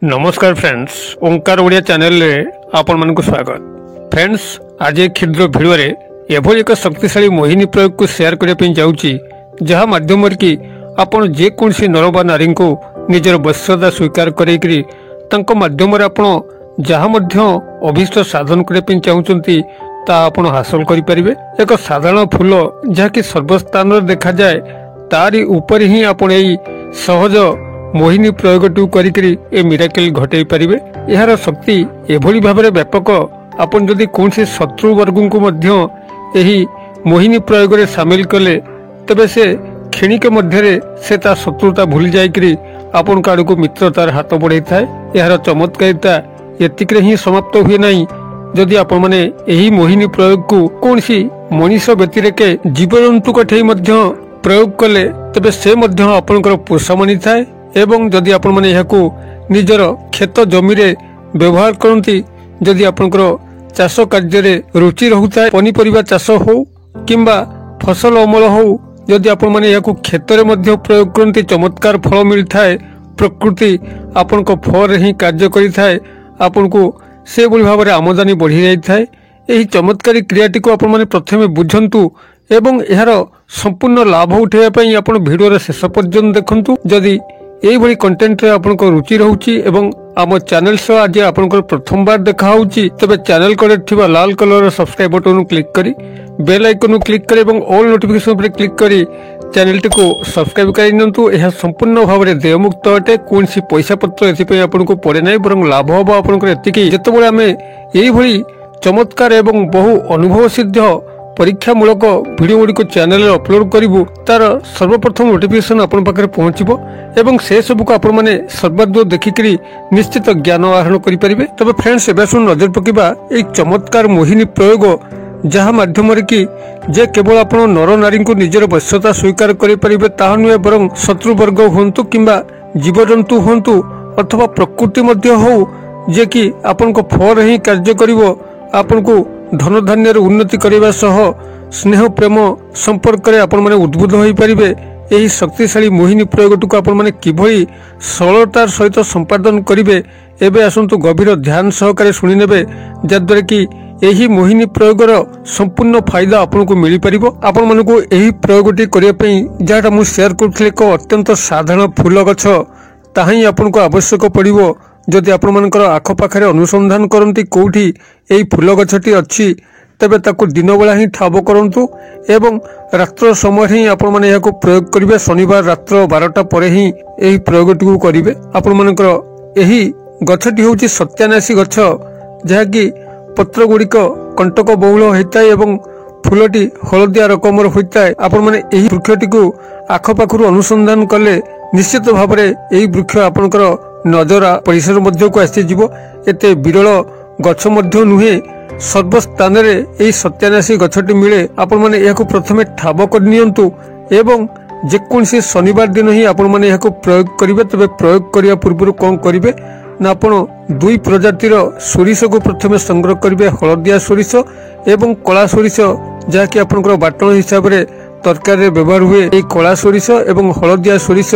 नमस्कार फ्रेंड्स, ओंकार ओडिया चैनल रे आपण मानक स्वागत। फ्रेंड्स, आज एक क्षुद्र वीडियो रे एभली एक शक्तिशाली मोहिनी प्रयोग को शेयर करने पे जाउची, जहा माध्यम कि आपण जे कोनसी नर बा नारी को निजर वश्यता स्वीकार करेकरी तांको माध्यम रे आपण जहा मध्य अभिष्ट साधन करने पे चाहूचंती ता आपण हासिल करि परिबे। एक साधारण फूल जहा कि सर्वस्थान रे देखा जाए तारी ऊपर ही आपण एई सहज मोहिनी प्रयोग करी ए मिराकल घटई पारिबे। यार शक्ति एभली भाबरे व्यापक। आपण जदि कोनसी शत्रु वर्ग को मध्य एही मोहिनी प्रयोग रे शामिल कले तबे से क्षणिक मध्य से ता शत्रुता भूली जाइकरी आपण काड़ को मित्रतार हाथ बढ़ाई थाए। यार चमत्कारिता एतिक ही समाप्त हुए नहीं। जदि आपण माने एही मोहिनी प्रयोग को कोनसी मनीष व्यतिरेके जीवजंतु कठे मध्य प्रयोग कले तबे से मध्य आपणकर पोषा मानी थाए। एवं जदि आपण माने याको निजर खेत जमी रे व्यवहार करती, जदि आपणकर चाष कार्य रे रुचि रहुता, पनीपरिबा चाष हो किंबा फसल अमल हो, जदि आपण माने याको खेत रे मध्य प्रयोग करती चमत्कार फल मिलता है। प्रकृति आपण को फल रे ही कार्य करि थाए, आपण को से बड़ी भाव आमदानी बढ़ी जाई थाए। एही चमत्कारी क्रियाटी को आपण माने प्रथमे बुझंतु एवं यार संपूर्ण लाभ उठाइबा पई आपण वीडियो रे शेष पर्यंत देखंतु। जदि यही भली कंटेंट रे आपन को रुचि रहउची एवं आम चैनल से आज आपन को प्रथम बार देखा होउची तबे चैनल कड़े थिबा लाल कलर सब्सक्राइब बटन क्लिक करी बेल आइकन क्लिक करी एवं ऑल नोटिफिकेशन पर क्लिक करी चैनल टी को सब्सक्राइब करि नंतु। यह संपूर्ण भाव में देयमुक्त अटे, कोनसी पैसा पत्र एथि आपन को पड़े नहीं, बरं लाभ हबो आपन को एतिकी। जेतेबेले आमे यही भली चमत्कार एवं बहु अनुभव सिद्ध परीक्षामूलक वीडियो गुड़ी को चैनल अपलोड करूँ तार सर्वप्रथम नोटिफिकेशन आपण पाखे पहुंचबो एवं से सब को आपण माने सर्वादूर देखिकरी निश्चित ज्ञान आहरण करि परिबे। तबे फ्रेंड्स, एबे सुन नजर पकिबा एक चमत्कार मोहिनी प्रयोग जहा माध्यम रे कि जे केवल आपण नर नारी को निजर वश्यता स्वीकार करि परिबे ताहा नुहे, बरं शत्रु वर्ग होंतु किंबा जीवजंतु होंतु अथवा प्रकृति मध्य हो जे कि आपण को फल ही कार्य करिवो, आपण को धन धान्य उन्नति करने सह स्नेह प्रेम संपर्क में आपण माने उद्बुद्ध हो पारिबे। यही शक्तिशाली मोहिनी प्रयोग को आपण माने किभली सरलतार सहित संपादन करिवे एबे आसंतु गभीर ध्यान सहकारे सुनि नेबे, जद्वारा कि यही मोहिनी प्रयोगर संपूर्ण फायदा आपन को मिली परिबो। आपण माने को यही प्रयोगटी करिया पई जाटा मु शेयर करथले को अत्यंत साधारण फूल गछ ताही आपन को आवश्यक पड़िबो। जदि आपण मानकर आख पाखरे अनुसंधान करंती कोठी एई फूल गछटी अछि तबे ताकू दिन बेला ही ठाब करंतु एवं रात्र समय ही आपण माने याको प्रयोग करिवे। शनिवार रात्र 12टा परे ही एही प्रयोगटी को करिवे। आपण मानकर एही गछटी होची सत्यानाशी गछ, जहा कि पत्र गुड़िक कंटक बहुल होइताय एवं फूलटी हलदिया रकमर होइताय। आपण माने एही वृक्षटी को आख पाखरु अनुसंधान कले निश्चित भाव में एही वृक्ष आपनकर नजर परिसर मध्य को आसी जीवो। एते विरल गछ मध्य नुहे, सर्वस्थान रे एही सत्यानाशी गछटी मिले। आपण माने याको प्रथमे ठाब कर नियंतु एवं जेकोनसी शनिवार दिन ही आपण माने याको प्रयोग करिवे। तबे प्रयोग करिया पूर्व कोन करिवे ना आपण दुई प्रजातिर सोरिष को प्रथमे संग्रह करिवे, हलदिया सोरिष एवं कला सोरिष, जहा कि आपनकर बाटण हिसाब रे तरकारी व्यवहार हुए। एई कला सोरिष एवं हलदिया सोरिष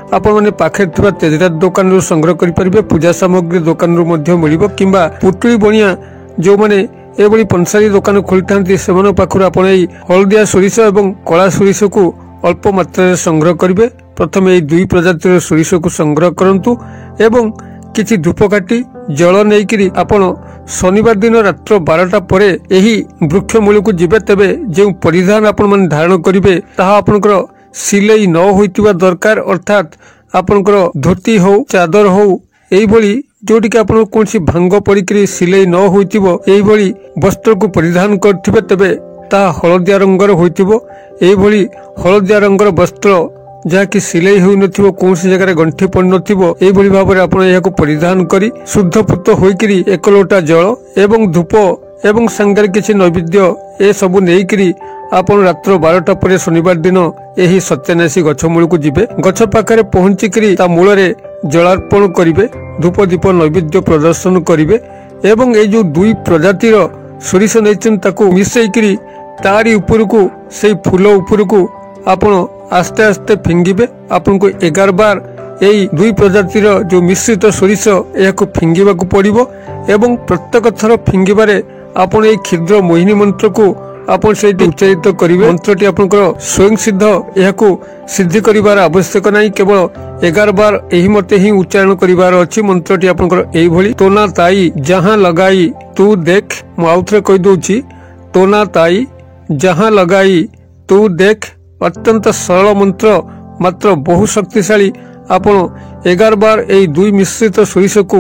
आपण माने पाखे थिबा तेजरात दुकान रो संग्रह करि परिबे। पूजा सामग्री दुकान रो मध्य मिलिबो किंबा पुटुली बनिया जो माने एबडी पंसारी दुकान खोलिथांती सेमन पाखरु आपण एई हलदिया सोरिष एवं कला सोरिष को अल्प मात्रा रे संग्रह करिवे। प्रथमे एई दुई प्रजातिर सोरिष को संग्रह करंतु एवं किछि धूपकाठी जल नेइकिरी आपण शनिवार दिन रात्र 12टा परे एही वृक्ष मूल को जिबे। तेबे जे परिधान आपण माने धारण करिवे ताहा आपनकर सिलाई न होइतिबा दरकार, अर्थात आपनकर धोती हो चादर हो एही भली जोटी के आपण कोनसी भांग पड़िकरी सिलाई न होइतिबो एही भली वस्त्र को परिधान करथिबे। तेबे ता हलदिया रंगर होइतिबो। एही भली हलदिया रंगर वस्त्र जहा कि सिलाई होई नथिबो, कोनसी जगह गंठी पड़ नथिबो, एही भली भाव में आपण याको परिधान करी शुद्ध पुत होइकरी 1 लोटा जल एवं धूप एवं संगे किछि नैवेद्य ए सबु नेइकरी आपण रात्र 12टा परे शनिवार दिन एही सत्यानाशी गछ मूल को जिबे। गछ पाखरे पहुंचिकरी ता मूल रे जलार्पण करिवे, धूप दीप नैवेद्य प्रदर्शन करिवे एवं ए जो दुई प्रजातिर सोरिष नैचन ताको मिसेइकरी तारी उपरकू से फूल उपरकू आपण आस्ते आस्ते फिंगिबे। आपन को 11 बार এই দুই ପ୍ରଜାତିର जो मिश्रित सोरिष ଏହାକୁ ଫିଙ୍ଗିବାକୁ ପଡ଼ିବ ଏବଂ ପ୍ରତ୍ୟେକ ଥର ଫିଙ୍ଗିବାରେ ଆପଣ ଏହି କ୍ଷୁଦ୍ର ମୋହିନୀ ମନ୍ତ୍ରକୁ ଆପଣ ସେଇଠି ଉଚ୍ଚାରିତ କରିବେ। ମନ୍ତ୍ରଟି ଆପଣଙ୍କର ସ୍ୱୟଂ ସିଦ୍ଧ, ଏହାକୁ ସିଦ୍ଧି କରିବାର ଆବଶ୍ୟକ ନାହିଁ, କେବଳ 11 ବାର ଏହି ମତେ ହିଁ ଉଚ୍ଚାରଣ କରିବାର ଅଛି। ମନ୍ତ୍ରଟି ଆପଣଙ୍କର ଏଇଭଳି, ତୋନା ତାଇ ଯାହା ଲଗାଇ ତୁ ଦେଖ। ମୁଁ ଆଉଥରେ କହିଦଉଛି, ତୋନା ତାଇ ଯାହା ଲଗାଇ ତୁ ଦେଖ। ଅତ୍ୟନ୍ତ ସରଳ ମନ୍ତ୍ର, ମାତ୍ର ବହୁ ଶକ୍ତିଶାଳୀ। ଆପଣ 11 ବାର ଏହି ଦୁଇ ମିଶ୍ରିତ ସୋରିଷକୁ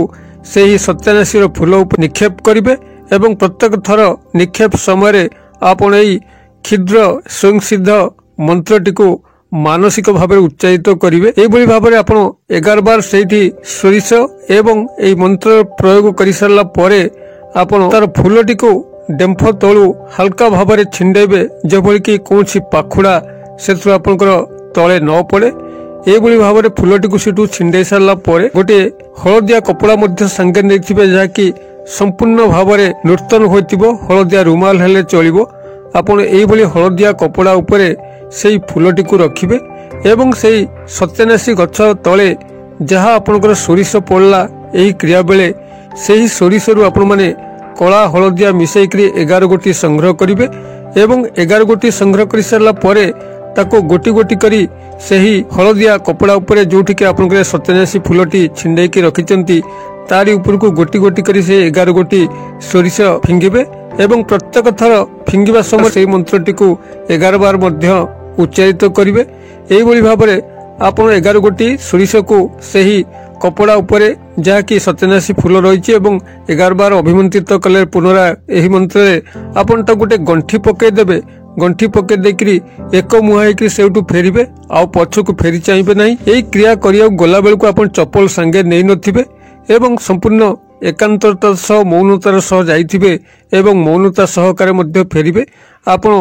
ସେହି ସତ୍ୟାନାଶୀର ଫୁଲ ଉପରେ ନିକ୍ଷେପ କରିବେ ଏବଂ ପ୍ରତ୍ୟେକ ଥର ନିକ୍ଷେପ ସମୟରେ ଆପଣ ଏହି କ୍ଷୁଦ୍ର ସ୍ୱୟଂସିଦ୍ଧ ମନ୍ତ୍ରଟିକୁ ମାନସିକ ଭାବରେ ଉଚ୍ଚାରିତ କରିବେ। ଏଇଭଳି ଭାବରେ ଆପଣ 11 ବାର ସେଇଠି ସୋରିଷ ଏବଂ ଏହି ମନ୍ତ୍ର ପ୍ରୟୋଗ କରିସାରିଲା ପରେ ଆପଣ ତାର ଫୁଲଟିକୁ ଡେମ୍ଫ ତଳୁ ହାଲକା ଭାବରେ ଛିଣ୍ଡେଇବେ, ଯେଭଳିକି କୌଣସି ପାଖୁଡା ସେଥିରୁ ଆପଣଙ୍କର ତଳେ ନ ପଡେ। ଏଇଭଳି ଭାବରେ ଫୁଲଟିକୁ ସେଠୁ ଛିଣ୍ଡେଇ ସାରିଲା ପରେ ଗୋଟିଏ ହଳଦିଆ କପଡା ମଧ୍ୟ ସାଙ୍ଗେ ନେଇଥିବେ, ଯାହାକି ସମ୍ପୂର୍ଣ୍ଣ ଭାବରେ ନୂତନ ହୋଇଥିବ। ହଳଦିଆ ରୁମାଲ ହେଲେ ଚଳିବ। ଆପଣ ଏଇଭଳି ହଳଦିଆ କପଡା ଉପରେ ସେହି ଫୁଲଟିକୁ ରଖିବେ ଏବଂ ସେହି ସତ୍ୟାନାଶୀ ଗଛ ତଳେ ଯାହା ଆପଣଙ୍କର ସୋରିଷ ପଡ଼ିଲା ଏହି କ୍ରିୟା ବେଳେ ସେହି ସୋରିଷରୁ ଆପଣମାନେ କଳା ହଳଦିଆ ମିଶାଇକରି 11 ଗୋଟି ସଂଗ୍ରହ କରିବେ ଏବଂ 11 ଗୋଟି ସଂଗ୍ରହ କରିସାରିଲା ପରେ ତାକୁ ଗୋଟି ଗୋଟି କରି ସେହି ହଳଦିଆ କପଡା ଉପରେ ଯୋଉଠିକି ଆପଣଙ୍କର ସତ୍ୟାନାଶୀ ଫୁଲଟି ଛିଣ୍ଡେଇକି ରଖିଛନ୍ତି ତାରି ଉପରକୁ ଗୋଟି ଗୋଟି କରି ସେ 11 ଗୋଟି ସୋରିଷ ଫିଙ୍ଗିବେ ଏବଂ ପ୍ରତ୍ୟେକ ଥର ଫିଙ୍ଗିବା ସମୟରେ ସେହି ମନ୍ତ୍ରଟିକୁ 11 ବାର ମଧ୍ୟ ଉଚ୍ଚାରିତ କରିବେ। ଏଇଭଳି ଭାବରେ ଆପଣ 11 ଗୋଟି ସୋରିଷକୁ ସେହି କପଡା ଉପରେ ଯାହାକି ସତ୍ୟାନାଶୀ ଫୁଲ ରହିଛି ଏବଂ 11 ବାର ଅଭିମନ୍ତ୍ରିତ କଲେ ପୁନରାୟ ଏହି ମନ୍ତ୍ରରେ ଆପଣ ତାକୁ ଗୋଟେ ଗଣ୍ଠି ପକେଇଦେବେ। ଗଣ୍ଠି ପକେଇ ଦେଇକରି ଏକ ମୁହାଁ ହେଇକରି ସେଇଠୁ ଫେରିବେ, ଆଉ ପଛକୁ ଫେରି ଚାହିଁବେ ନାହିଁ। ଏହି କ୍ରିୟା କରିବାକୁ ଗଲା ବେଳକୁ ଆପଣ ଚପଲ ସାଙ୍ଗେ ନେଇ ନଥିବେ ଏବଂ ସମ୍ପୂର୍ଣ୍ଣ ଏକାନ୍ତରତା ସହ ମୌନତାର ସହ ଯାଇଥିବେ ଏବଂ ମୌନତା ସହକାରେ ମଧ୍ୟ ଫେରିବେ। ଆପଣ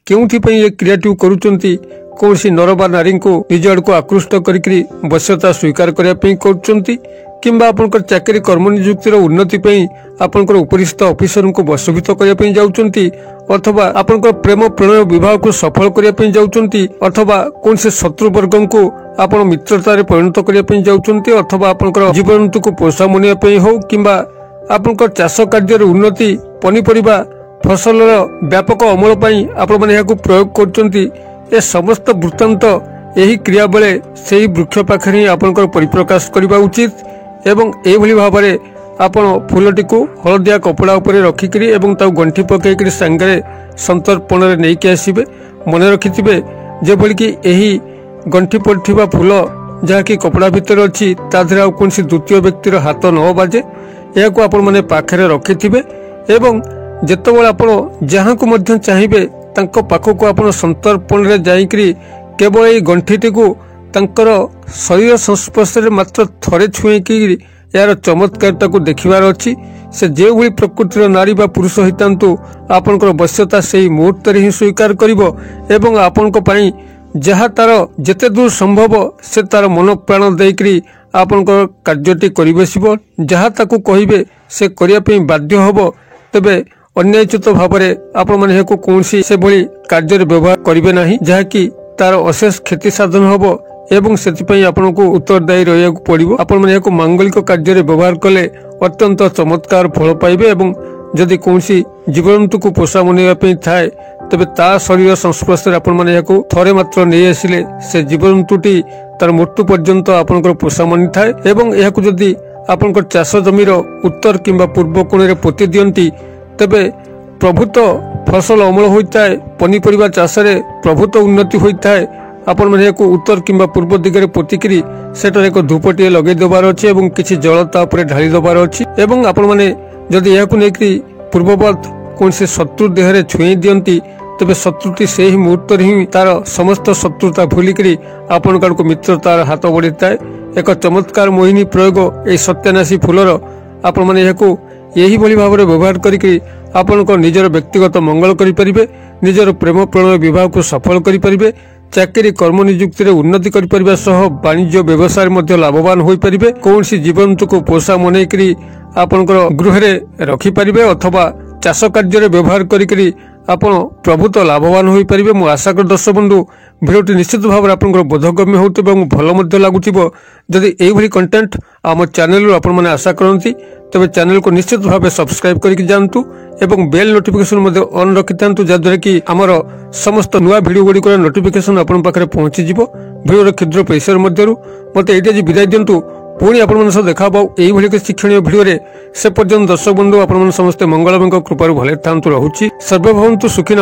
କେଉଁଥିପାଇଁ ଏ କ୍ରିୟାଟିକୁ କରୁଛନ୍ତି? କୌଣସି ନର ବା ନାରୀଙ୍କୁ ନିଜ ଆଡ଼କୁ ଆକୃଷ୍ଟ କରିକି ବଶ୍ୟତା ସ୍ୱୀକାର କରିବା ପାଇଁ କରୁଛନ୍ତି କିମ୍ବା ଆପଣଙ୍କର ଚାକିରି କର୍ମ ନିଯୁକ୍ତିର ଉନ୍ନତି ପାଇଁ ଆପଣଙ୍କର ଉପରିସ୍ଥ ଅଫିସରଙ୍କୁ ବଶଭୂତ କରିବା ପାଇଁ ଯାଉଛନ୍ତି, ଅଥବା ଆପଣଙ୍କର ପ୍ରେମ ପ୍ରଣୟ ବିବାହକୁ ସଫଳ କରିବା ପାଇଁ ଯାଉଛନ୍ତି, ଅଥବା କୌଣସି ଶତ୍ରୁବର୍ଗଙ୍କୁ ଆପଣ ମିତ୍ରତାରେ ପରିଣତ କରିବା ପାଇଁ ଯାଉଛନ୍ତି, ଅଥବା ଆପଣଙ୍କର ଜୀବଜନ୍ତୁକୁ ପୋଷା ମଣିବା ପାଇଁ ହଉ କିମ୍ବା ଆପଣଙ୍କର ଚାଷ କାର୍ଯ୍ୟର ଉନ୍ନତି, ପନିପରିବା ଫସଲର ବ୍ୟାପକ ଅମଳ ପାଇଁ ଆପଣମାନେ ଏହାକୁ ପ୍ରୟୋଗ କରୁଛନ୍ତି। ଏ ସମସ୍ତ ବୃତ୍ତାନ୍ତ ଏହି କ୍ରିୟା ବେଳେ ସେହି ବୃକ୍ଷ ପାଖରେ ହିଁ ଆପଣଙ୍କର ପରିପ୍ରକାଶ କରିବା ଉଚିତ ଏବଂ ଏଇଭଳି ଭାବରେ ଆପଣ ଫୁଲଟିକୁ ହଳଦିଆ କପଡା ଉପରେ ରଖିକରି ଏବଂ ତାକୁ ଗଣ୍ଠି ପକାଇକରି ସାଙ୍ଗରେ ସନ୍ତର୍ପଣରେ ନେଇକି ଆସିବେ। ମନେ ରଖିଥିବେ, ଯେଭଳିକି ଏହି ଗଣ୍ଠି ପଡ଼ିଥିବା ଫୁଲ ଯାହାକି କପଡା ଭିତରେ ଅଛି ତା ଦେହରେ ଆଉ କୌଣସି ଦ୍ୱିତୀୟ ବ୍ୟକ୍ତିର ହାତ ନ ବାଜେ, ଏହାକୁ ଆପଣମାନେ ପାଖରେ ରଖିଥିବେ ଏବଂ ଯେତେବେଳେ ଆପଣ ଯାହାକୁ ମଧ୍ୟ ଚାହିଁବେ ତାଙ୍କ ପାଖକୁ ଆପଣ ସନ୍ତର୍ପଣରେ ଯାଇକରି କେବଳ ଏହି ଗଣ୍ଠିଟିକୁ ତାଙ୍କର ଶରୀର ସଂସ୍ପର୍ଶରେ ମାତ୍ର ଥରେ ଛୁଇଁକି ଏହାର ଚମତ୍କାରତାକୁ ଦେଖିବାର ଅଛି। ସେ ଯେଉଁଭଳି ପ୍ରକୃତିର ନାରୀ ବା ପୁରୁଷ ହୋଇଥାନ୍ତୁ, ଆପଣଙ୍କର ବଶ୍ୟତା ସେହି ମୁହୂର୍ତ୍ତରେ ହିଁ ସ୍ୱୀକାର କରିବ ଏବଂ ଆପଣଙ୍କ ପାଇଁ ଯାହା ତାର ଯେତେ ଦୂର ସମ୍ଭବ ସେ ତାର ମନ ପ୍ରାଣ ଦେଇକରି ଆପଣଙ୍କର କାର୍ଯ୍ୟଟି କରି ବସିବ। ଯାହା ତାକୁ କହିବେ ସେ କରିବା ପାଇଁ ବାଧ୍ୟ ହେବ। ତେବେ ଅନ୍ୟାୟଚ୍ୟୁତ ଭାବରେ ଆପଣମାନେ ଏହାକୁ କୌଣସି ସେଭଳି କାର୍ଯ୍ୟରେ ବ୍ୟବହାର କରିବେ ନାହିଁ ଯାହାକି ତାର ଅଶେଷ କ୍ଷତି ସାଧନ ହେବ ଏବଂ ସେଥିପାଇଁ ଆପଣଙ୍କୁ ଉତ୍ତରଦାୟୀ ରହିବାକୁ ପଡ଼ିବ। ଆପଣମାନେ ଏହାକୁ ମାଙ୍ଗଳିକ କାର୍ଯ୍ୟରେ ବ୍ୟବହାର କଲେ ଅତ୍ୟନ୍ତ ଚମତ୍କାର ଫଳ ପାଇବେ ଏବଂ ଯଦି କୌଣସି ଜୀବଜନ୍ତୁକୁ ପୋଷା ମନେଇବା ପାଇଁ ଥାଏ ତେବେ ତା ଶରୀର ସଂସ୍ପର୍ଶରେ ଆପଣମାନେ ଏହାକୁ ଥରେ ମାତ୍ର ନେଇ ଆସିଲେ ସେ ଜୀବଜନ୍ତୁଟି ତାର ମୃତ୍ୟୁ ପର୍ଯ୍ୟନ୍ତ ଆପଣଙ୍କର ପୋଷା ମନିଥାଏ ଏବଂ ଏହାକୁ ଯଦି ଆପଣଙ୍କର ଚାଷ ଜମିର ଉତ୍ତର କିମ୍ବା ପୂର୍ବ କୋଣରେ ପୋତି ଦିଅନ୍ତି ତେବେ ପ୍ରଭୂତ ଫସଲ ଅମଳ ହୋଇଥାଏ। ପନିପରିବା ଚାଷରେ ପ୍ରଭୂତ ଉନ୍ନତି ହୋଇଥାଏ। ଆପଣମାନେ ଏହାକୁ ଉତ୍ତର କିମ୍ବା ପୂର୍ବ ଦିଗରେ ପୋତିକିରି ସେଠାରେ ଏକ ଧୂପଟିଏ ଲଗାଇ ଦେବାର ଅଛି ଏବଂ କିଛି ଜଳ ତା ଉପରେ ଢାଳି ଦେବାର ଅଛି ଏବଂ ଆପଣମାନେ ଯଦି ଏହାକୁ ନେଇକରି ପୂର୍ବବତ୍ କୌଣସି ଶତ୍ରୁ ଦେହରେ ଛୁଇଁ ଦିଅନ୍ତି ତେବେ ଶତ୍ରୁଟି ସେହି ମୁହୂର୍ତ୍ତରେ ହିଁ ତାର ସମସ୍ତ ଶତ୍ରୁତା ଭୁଲିକରି ଆପଣଙ୍କ ଆଡ଼କୁ ମିତ୍ରତାର ହାତ ବଢ଼ିଥାଏ। ଏକ ଚମତ୍କାର ମୋହିନୀ ପ୍ରୟୋଗ ଏହି ସତ୍ୟାନାଶୀ ଫୁଲର। ଆପଣମାନେ ଏହାକୁ ଏହିଭଳି ଭାବରେ ବ୍ୟବହାର କରିକି ଆପଣଙ୍କ ନିଜର ବ୍ୟକ୍ତିଗତ ମଙ୍ଗଳ କରିପାରିବେ, ନିଜର ପ୍ରେମ ପ୍ରଣୟ ବିବାହକୁ ସଫଳ କରିପାରିବେ, ଚାକିରି କର୍ମ ନିଯୁକ୍ତିରେ ଉନ୍ନତି କରିପାରିବା ସହ ବାଣିଜ୍ୟ ବ୍ୟବସାୟରେ ମଧ୍ୟ ଲାଭବାନ ହୋଇପାରିବେ। କୌଣସି ଜୀବଜନ୍ତୁକୁ ପୋଷା ମନେଇକରି ଆପଣଙ୍କର ଗୃହରେ ରଖିପାରିବେ ଅଥବା ଚାଷ କାର୍ଯ୍ୟରେ ବ୍ୟବହାର କରିକରି ଆପଣ ପ୍ରଭୁତ ଲାଭବାନ ହୋଇପାରିବେ। ମୁଁ ଆଶା କରେ ଦର୍ଶକ ବନ୍ଧୁ ଭିଡ଼ିଓଟି ନିଶ୍ଚିତ ଭାବରେ ଆପଣଙ୍କର ବୋଧଗମ୍ୟ ହେଉଥିବ ଏବଂ ଭଲ ମଧ୍ୟ ଲାଗୁଥିବ। ଯଦି ଏଇଭଳି କଣ୍ଟେଣ୍ଟ ଆମ ଚ୍ୟାନେଲରୁ ଆପଣମାନେ ଆଶା କରନ୍ତି ତେବେ ଚ୍ୟାନେଲକୁ ନିଶ୍ଚିତ ଭାବେ ସବସ୍କ୍ରାଇବ୍ କରିକି ଯାଆନ୍ତୁ ଏବଂ ବେଲ୍ ନୋଟିଫିକେସନ୍ ମଧ୍ୟ ଅନ୍ ରଖିଥାନ୍ତୁ, ଯାହାଦ୍ୱାରା କି ଆମର ସମସ୍ତ ନୂଆ ଭିଡ଼ିଓ ଗୁଡ଼ିକର ନୋଟିଫିକେସନ୍ ଆପଣଙ୍କ ପାଖରେ ପହଞ୍ଚିଯିବ ଭିଡ଼ିଓର କ୍ଷୁଦ୍ର ପରିସର ମଧ୍ୟରୁ। ମୋତେ ଏଇଠି ଆଜି ବିଦାୟ ଦିଅନ୍ତୁ। ପୁଣି ଆପଣମାନଙ୍କ ସହ ଦେଖା ହେବ ଏଇଭଳି ଏକ ଶିକ୍ଷଣୀୟ ଭିଡ଼ିଓରେ। ସେ ପର୍ଯ୍ୟନ୍ତ ଦର୍ଶକ ବନ୍ଧୁ ଆପଣମାନେ ସମସ୍ତେ ମଙ୍ଗଳମୟଙ୍କ କୃପାରୁ ଭଲରେ ଥାନ୍ତୁ। ରହୁଛି। ସର୍ବେ ଭବନ୍ତୁ ସୁଖିନ,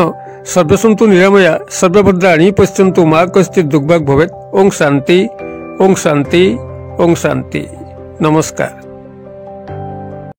ସର୍ବେ ସନ୍ତୁ ନିରାମୟା, ସର୍ବେ ଭଦ୍ରାଣୀ ପଶ୍ୟନ୍ତୁ, ମା କଶ୍ଚିତ୍ ଦୁର୍ଭାଗ ଭବେତ୍। ଓಂ ଶାନ୍ତି, ଓಂ ଶାନ୍ତି, ଓಂ ଶାନ୍ତି। ନମସ୍କାର।